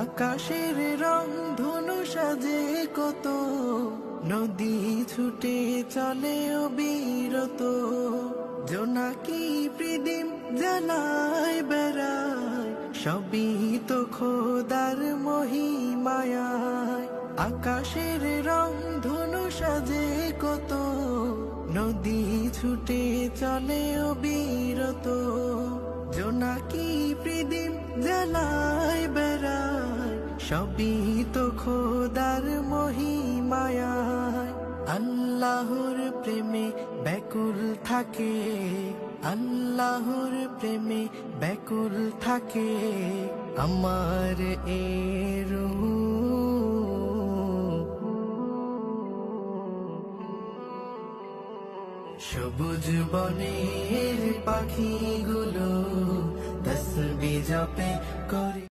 আকাশের রং ধনু সাজে কত, নদী ছুটে চলে অবিরত, জোনাকি প্রদীপ জ্বালায় বেড়ায়, সবই তো খোদার মহিমায়। আকাশের রং ধনু সাজে কত, নদী ছুটে চলে অবিরত, জোনাকি প্রদীপ জ্বালায় বেড়ায়, সবই তো খোদার মহিমায়। আল্লাহর প্রেমে ব্যাকুল থাকে, আল্লাহর প্রেমে ব্যাকুল থাকে আমার এ রূহ। সবুজ বনের পাখিগুলো তসবিহ জপে করে